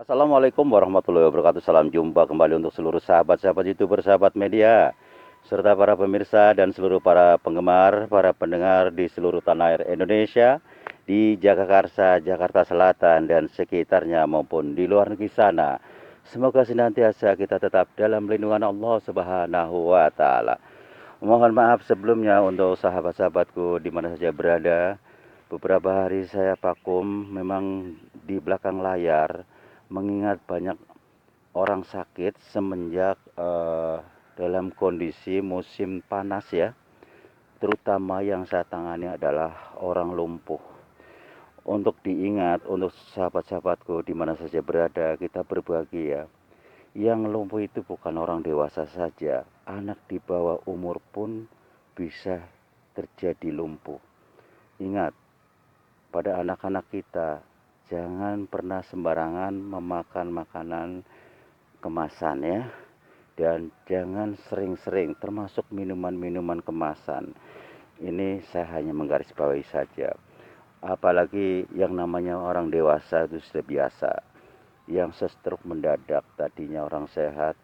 Assalamualaikum warahmatullahi wabarakatuh. Salam jumpa kembali untuk seluruh sahabat-sahabat YouTuber, sahabat media, serta para pemirsa dan seluruh para penggemar, para pendengar di seluruh tanah air Indonesia, di Jagakarsa, Jakarta Selatan dan sekitarnya maupun di luar negeri sana. Semoga senantiasa kita tetap dalam lindungan Allah Subhanahu wa taala. Mohon maaf sebelumnya untuk sahabat-sahabatku di mana saja berada. Beberapa hari saya vakum memang di belakang layar mengingat banyak orang sakit semenjak dalam kondisi musim panas ya. Terutama yang saya tangani adalah orang lumpuh. Untuk diingat untuk sahabat-sahabatku di mana saja berada, kita berbagi ya. Yang lumpuh itu bukan orang dewasa saja, anak di bawah umur pun bisa terjadi lumpuh. Ingat, pada anak-anak kita, jangan pernah sembarangan memakan makanan kemasan ya. Dan jangan sering-sering termasuk minuman-minuman kemasan. Ini saya hanya menggarisbawahi saja. Apalagi yang namanya orang dewasa itu sudah biasa. Yang stroke mendadak tadinya orang sehat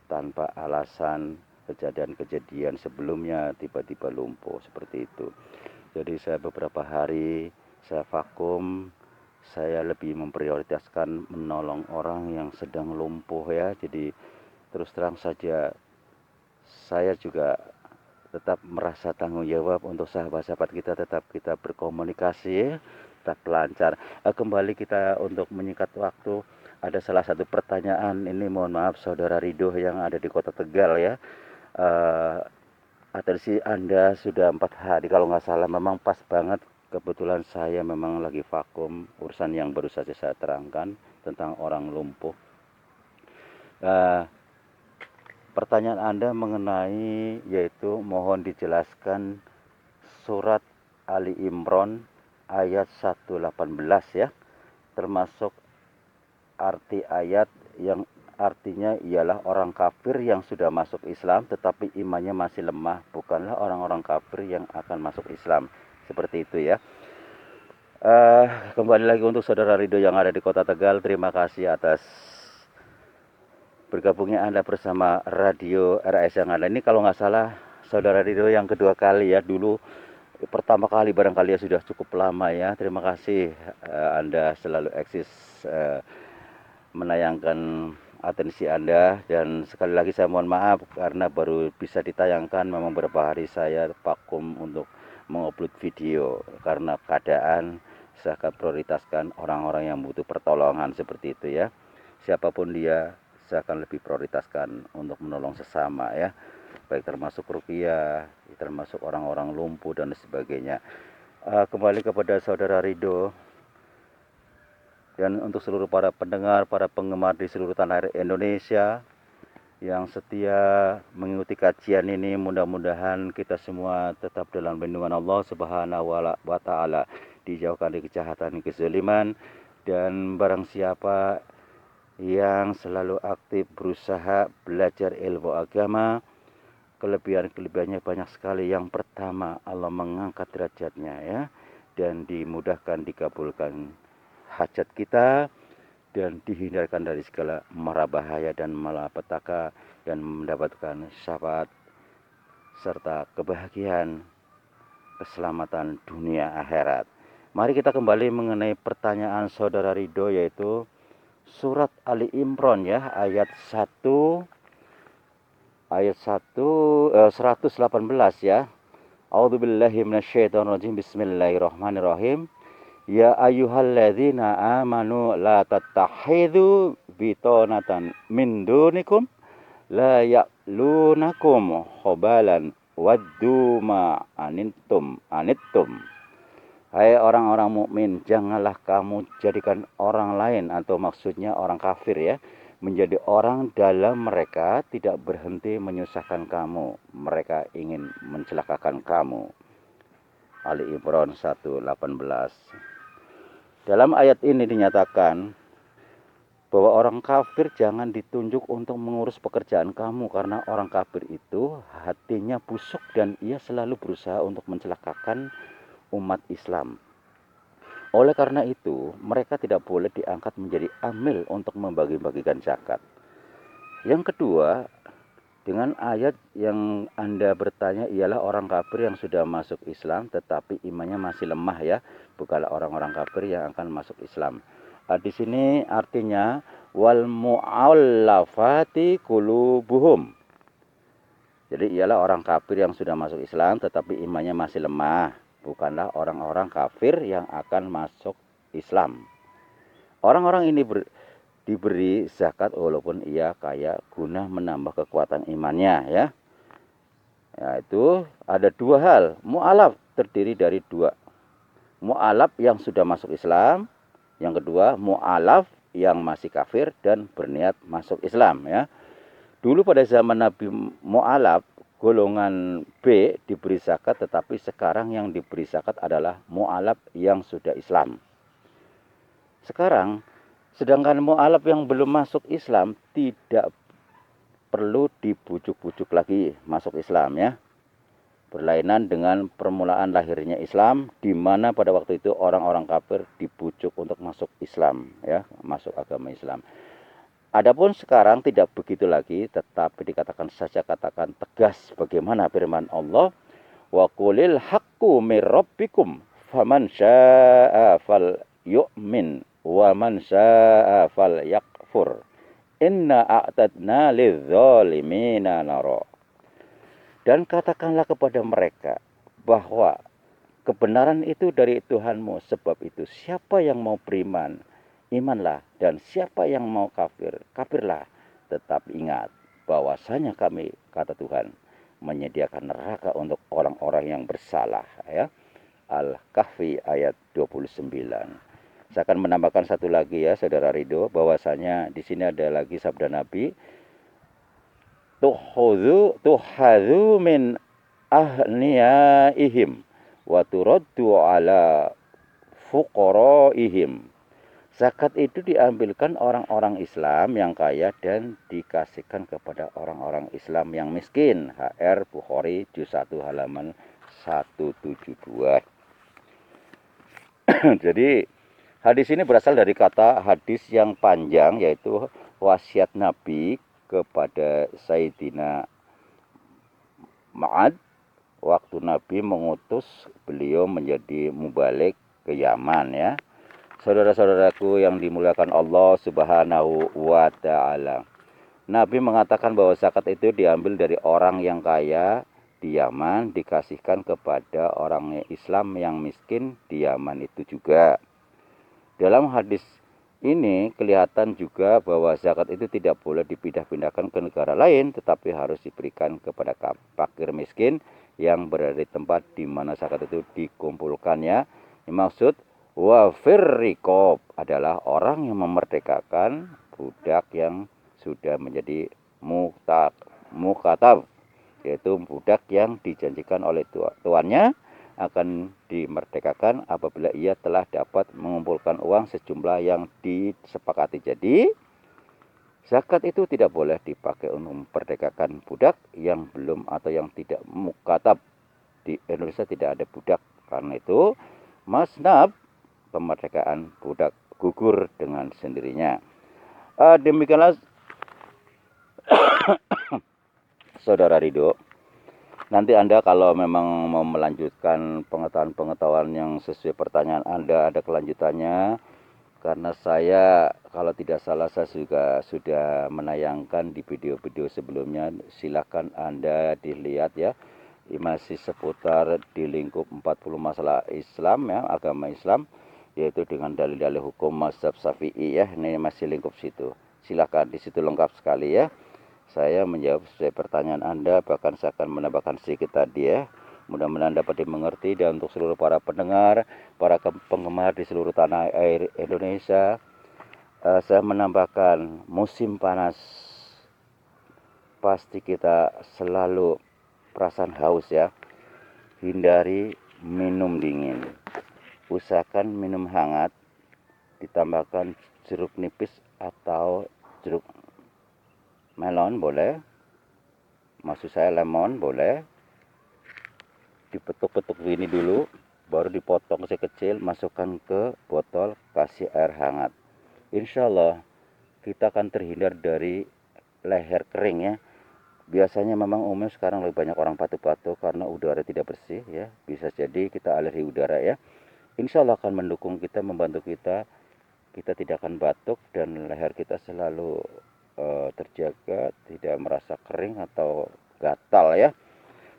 tanpa alasan kejadian-kejadian sebelumnya tiba-tiba lumpuh seperti itu. Jadi saya beberapa hari saya vakum, saya lebih memprioritaskan menolong orang yang sedang lumpuh ya. Jadi terus terang saja saya juga tetap merasa tanggung jawab untuk sahabat-sahabat kita, tetap kita berkomunikasi ya, tetap lancar. Kembali kita untuk menyingkat waktu, ada salah satu pertanyaan ini, mohon maaf saudara Rido yang ada di kota Tegal ya. uh, Atensi Anda sudah 4 hari kalau nggak salah, memang pas banget. Kebetulan saya memang lagi vakum urusan yang baru saja saya terangkan tentang orang lumpuh. Uh, Pertanyaan Anda mengenai yaitu mohon dijelaskan surat Ali Imran ayat 118 ya, termasuk arti ayat yang artinya ialah orang kafir yang sudah masuk Islam tetapi imannya masih lemah, bukanlah orang-orang kafir yang akan masuk Islam. Seperti itu ya. Kembali lagi untuk saudara Rido yang ada di kota Tegal, terima kasih atas bergabungnya Anda bersama Radio RS yang ada. Ini kalau nggak salah saudara Rido yang kedua kali ya. Dulu pertama kali barangkali ya sudah cukup lama ya. Terima kasih Anda selalu eksis menayangkan atensi Anda. Dan sekali lagi saya mohon maaf karena baru bisa ditayangkan, memang beberapa hari saya vakum untuk mengupload video karena keadaan. Saya akan prioritaskan orang-orang yang butuh pertolongan seperti itu ya. Siapapun dia, saya akan lebih prioritaskan untuk menolong sesama ya, baik termasuk rupiah, termasuk orang-orang lumpuh dan sebagainya. Kembali kepada saudara Rido dan untuk seluruh para pendengar, para penggemar di seluruh tanah air Indonesia yang setia mengikuti kajian ini, mudah-mudahan kita semua tetap dalam lindungan Allah Subhanahu wa taala, dijauhkan dari kejahatan, kezaliman, dan barang siapa yang selalu aktif berusaha belajar ilmu agama, kelebihan-kelebihannya banyak sekali. Yang pertama, Allah mengangkat derajatnya ya, dan dimudahkan, dikabulkan hajat kita, dan dihindarkan dari segala mara bahaya dan malapetaka, dan mendapatkan syafaat serta kebahagiaan, keselamatan dunia akhirat. Mari kita kembali mengenai pertanyaan saudara Rido, yaitu surat Ali Imran ya, ayat 118 ya. A'udzubillahi minasyaitonirrajim. Bismillahirrahmanirrahim. Ya ayyuhalladzina amanu la tattakhidhu bitonatan min dunikum la ya'lunakum khobalan waddu ma anittum. Hai orang-orang mukmin, janganlah kamu jadikan orang lain, atau maksudnya orang kafir ya, menjadi orang dalam mereka tidak berhenti menyusahkan kamu. Mereka ingin mencelakakan kamu. Ali Imran 118. Dalam ayat ini dinyatakan bahwa orang kafir jangan ditunjuk untuk mengurus pekerjaan kamu, karena orang kafir itu hatinya busuk dan ia selalu berusaha untuk mencelakakan umat Islam. Oleh karena itu, mereka tidak boleh diangkat menjadi amil untuk membagi-bagikan zakat. Yang kedua, dengan ayat yang Anda bertanya ialah orang kafir yang sudah masuk Islam tetapi imannya masih lemah ya, bukanlah orang-orang kafir yang akan masuk Islam. Di sini artinya wal mu'allafati qulubuhum. Jadi ialah orang kafir yang sudah masuk Islam tetapi imannya masih lemah, bukanlah orang-orang kafir yang akan masuk Islam. Orang-orang ini diberi zakat walaupun ia kaya guna menambah kekuatan imannya ya. Itu ada dua hal. Mu'alaf terdiri dari dua. Mu'alaf yang sudah masuk Islam, yang kedua mu'alaf yang masih kafir dan berniat masuk Islam ya. Dulu pada zaman Nabi mu'alaf golongan B diberi zakat, tetapi sekarang yang diberi zakat adalah mu'alaf yang sudah Islam. Sekarang sedangkan mu'alaf yang belum masuk Islam tidak perlu dibujuk-bujuk lagi masuk Islam ya. Berlainan dengan permulaan lahirnya Islam, di mana pada waktu itu orang-orang kafir dibujuk untuk masuk Islam ya, masuk agama Islam. Adapun sekarang tidak begitu lagi, tetapi dikatakan saja, katakan tegas bagaimana firman Allah, wa qulil haqqu mir rabbikum faman syaa'a falyu'min wa man syaa'a falyakfur inna a'tadna lidzalimina nara. Dan katakanlah kepada mereka bahwa kebenaran itu dari Tuhanmu, sebab itu siapa yang mau beriman, imanlah, dan siapa yang mau kafir, kafirlah. Tetapi ingat bahwasanya kami, kata Tuhan, menyediakan neraka untuk orang-orang yang bersalah ya. Al-Kahfi ayat 29. Saya akan menambahkan satu lagi ya Saudara Ridho, bahwasanya di sini ada lagi sabda Nabi, tuhadzu min ahniyaihim wa turaddu ala fuqaraihim. Zakat itu diambilkan orang-orang Islam yang kaya dan dikasihkan kepada orang-orang Islam yang miskin. HR Bukhari juz 1 halaman 172. Jadi hadis ini berasal dari kata hadis yang panjang, yaitu wasiat Nabi kepada Sayyidina Ma'ad waktu Nabi mengutus beliau menjadi mubalik ke Yaman ya. Saudara-saudaraku yang dimuliakan Allah Subhanahu wa taala. Nabi mengatakan bahwa zakat itu diambil dari orang yang kaya di Yaman, dikasihkan kepada orang Islam yang miskin di Yaman itu juga. Dalam hadis ini kelihatan juga bahwa zakat itu tidak boleh dipindah-pindahkan ke negara lain, tetapi harus diberikan kepada fakir miskin yang berada di tempat di mana zakat itu dikumpulkannya. Maksud wafir rikob adalah orang yang memerdekakan budak yang sudah menjadi mukatab, yaitu budak yang dijanjikan oleh tuannya akan dimerdekakan apabila ia telah dapat mengumpulkan uang sejumlah yang disepakati. Jadi zakat itu tidak boleh dipakai untuk memperdekakan budak yang belum atau yang tidak mukatab. Di Indonesia tidak ada budak, karena itu masnab kemerdekaan budak gugur dengan sendirinya. Demikianlah Saudara Ridho. Nanti Anda kalau memang mau melanjutkan pengetahuan-pengetahuan yang sesuai pertanyaan Anda, ada kelanjutannya. Karena saya kalau tidak salah saya juga sudah menayangkan di video-video sebelumnya. Silakan Anda dilihat ya. Masih seputar di lingkup 40 masalah Islam ya, agama Islam, yaitu dengan dalil-dalil hukum mazhab Syafi'i ya. Ini masih lingkup situ. Silakan, di situ lengkap sekali ya. Saya menjawab sesuai pertanyaan Anda, bahkan saya akan menambahkan sedikit tadi ya. Mudah-mudahan dapat dimengerti. Dan untuk seluruh para pendengar, para penggemar di seluruh tanah air Indonesia, saya menambahkan musim panas pasti kita selalu perasaan haus ya. Hindari minum dingin. Usahakan minum hangat, ditambahkan jeruk nipis atau jeruk melon boleh, maksud saya lemon boleh, dipetuk-petuk ini dulu baru dipotong kecil-kecil, masukkan ke botol, kasih air hangat. Insya Allah kita akan terhindar dari leher kering ya. Biasanya memang umumnya sekarang lebih banyak orang batuk-batuk karena udara tidak bersih ya. Bisa jadi kita alergi udara ya. Insya Allah akan mendukung kita, membantu kita. Kita tidak akan batuk dan leher kita selalu terjaga, tidak merasa kering atau gatal ya.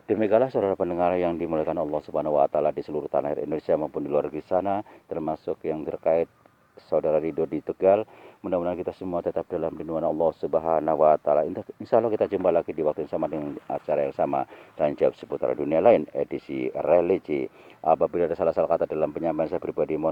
Demikianlah saudara pendengar yang dimuliakan Allah Subhanahu wa taala di seluruh tanah air Indonesia maupun di luar di sana, termasuk yang terkait saudara Ridho di Tegal. Mudah-mudahan kita semua tetap dalam lindungan Allah Subhanahu wa taala. Insya Allah kita jumpa lagi di waktu yang sama dengan acara yang sama dan jawab seputar dunia lain edisi religi. Apabila ada salah-salah kata dalam penyampaian saya pribadi, mohon